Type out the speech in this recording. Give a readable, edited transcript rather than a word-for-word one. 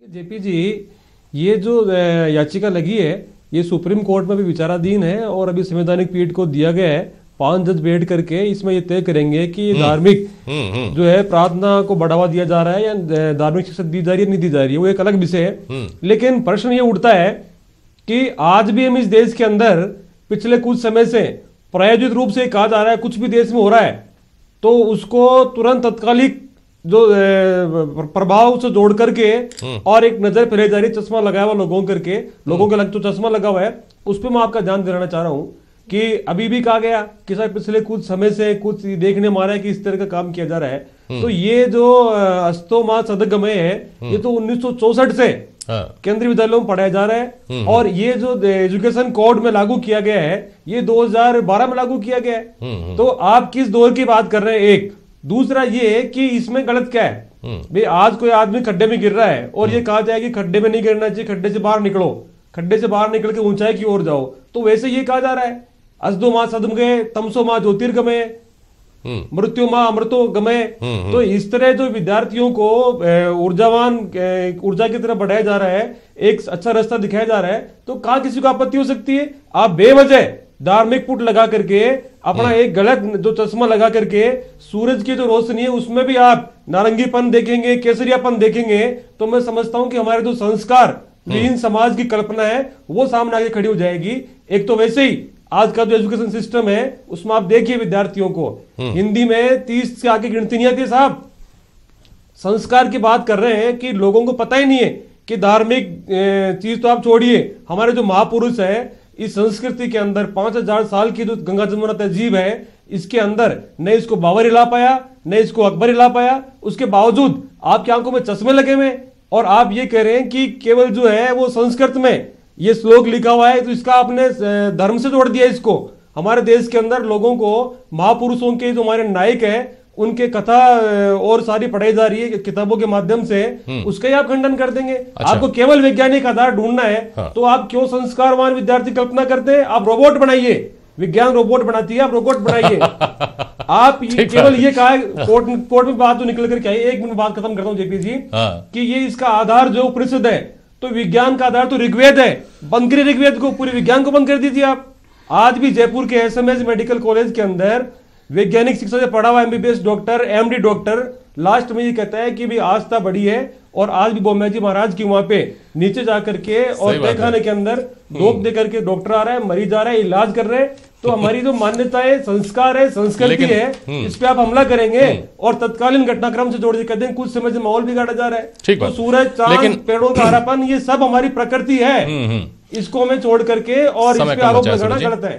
JP जी, ये जो याचिका लगी है ये सुप्रीम कोर्ट में भी विचाराधीन है और अभी संवैधानिक पीठ को दिया गया है। 5 जज बैठ करके इसमें ये तय करेंगे कि धार्मिक जो है प्रार्थना को बढ़ावा दिया जा रहा है या धार्मिक शिक्षा दी जा रही है नहीं दी जा रही है, वो एक अलग विषय है। लेकिन प्रश्न ये उठता है कि आज भी हम इस देश के अंदर पिछले कुछ समय से प्रायोजित रूप से कहा जा रहा है कुछ भी देश में हो रहा है तो उसको तुरंत तत्कालिक जो प्रभाव से जोड़ करके और एक नजर फैलाई जा रही, चश्मा लगाया हुआ लोगों के लग तो चश्मा लगा हुआ है, उस पर मैं आपका ध्यान दिलाना चाह रहा हूं कि अभी भी कहा गया कि सर पिछले कुछ समय से कुछ देखने में आ रहा है कि इस तरह का काम किया जा रहा है। तो ये जो अस्तो मा सदगमय है ये तो 1964 से केंद्रीय विद्यालयों में पढ़ाया जा रहा है और ये जो एजुकेशन कोड में लागू किया गया है ये 2012 में लागू किया गया है। तो आप किस दौर की बात कर रहे हैं? एक दूसरा ये कि इसमें गलत क्या है भाई? आज कोई आदमी खड्डे में गिर रहा है और ये कहा जाए कि खड्डे में नहीं गिरना चाहिए, खड्डे से बाहर निकलो, खड्डे से बाहर निकल के ऊंचाई की ओर जाओ, तो वैसे ये कहा जा रहा है असदो मां सदमगमय तमसो मां ज्योतिर्गमय मृत्यु मां अमृतो गमय। तो इस तरह जो विद्यार्थियों को ऊर्जावान ऊर्जा की तरफ बढ़ाया जा रहा है, एक अच्छा रास्ता दिखाया जा रहा है, तो कहां किसी को आपत्ति हो सकती है? आप बेवजह धार्मिक पुट लगा करके अपना एक गलत जो चश्मा लगा करके सूरज की जो रोशनी है उसमें भी आप नारंगीपन देखेंगे, केसरियापन देखेंगे, तो मैं समझता हूं कि हमारे जो संस्कार विहीन समाज की कल्पना है वो सामने आगे खड़ी हो जाएगी। एक तो वैसे ही आज का जो एजुकेशन सिस्टम है उसमें आप देखिए विद्यार्थियों को हिंदी में 30 से आगे गिनती नहीं आती साहब। संस्कार की बात कर रहे हैं कि लोगों को पता ही नहीं है कि धार्मिक चीज तो आप छोड़िए, हमारे जो महापुरुष है इस संस्कृति के अंदर 5000 साल की जो गंगा जमुना तहजीब है इसके अंदर न इसको बाबर हिला पाया न इसको अकबर हिला पाया, उसके बावजूद आपकी आंखों में चश्मे लगे हुए और आप ये कह रहे हैं कि केवल जो है वो संस्कृत में ये श्लोक लिखा हुआ है तो इसका आपने धर्म से जोड़ दिया इसको। हमारे देश के अंदर लोगों को महापुरुषों के जो हमारे नायक है उनके कथा और सारी पढ़ाई जा रही है किताबों के माध्यम से, उसका ही आप खंडन कर देंगे। अच्छा। आपको केवल वैज्ञानिक आधार ढूंढना है तो आप क्यों संस्कारवान विद्यार्थी कल्पना करते हैं? आप रोबोट बनाइए, विज्ञान रोबोट बनाती है, आप रोबोट बनाइए। आप केवल ये कहा कोर्ट में बात तो निकल कर क्या है, 1 मिनट बात खत्म करता हूं जेपी जी, कि ये इसका आधार जो उपनिषद है तो विज्ञान का आधार तो ऋग्वेद है, बंद करिए ऋग्वेद को, पूरे विज्ञान को बंद कर दीजिए आप। आज भी जयपुर के एसएमएस मेडिकल कॉलेज के अंदर वैज्ञानिक शिक्षा से पढ़ा हुआ MBBS doctor MD doctor last में ये कहता है कि भी आस्था बढ़ी है और आज भी बॉम्बे जी महाराज की वहां पे नीचे जाकर के और तहखाने के अंदर डोप दे करके डॉक्टर आ रहा है, मरीज आ रहा है, इलाज कर रहे हैं। तो हमारी जो मान्यता है, संस्कार है, संस्कृति है, इस पे आप हमला करेंगे और तत्कालीन घटनाक्रम से जोड़ के कहते हैं कुछ समय से माहौल बिगाड़ा जा रहा है। तो सूरज, चांद, पेड़ों का हरापन ये सब हमारी प्रकृति है, इसको हमें छोड़ करके और इस पे आरोप लगाना गलत है।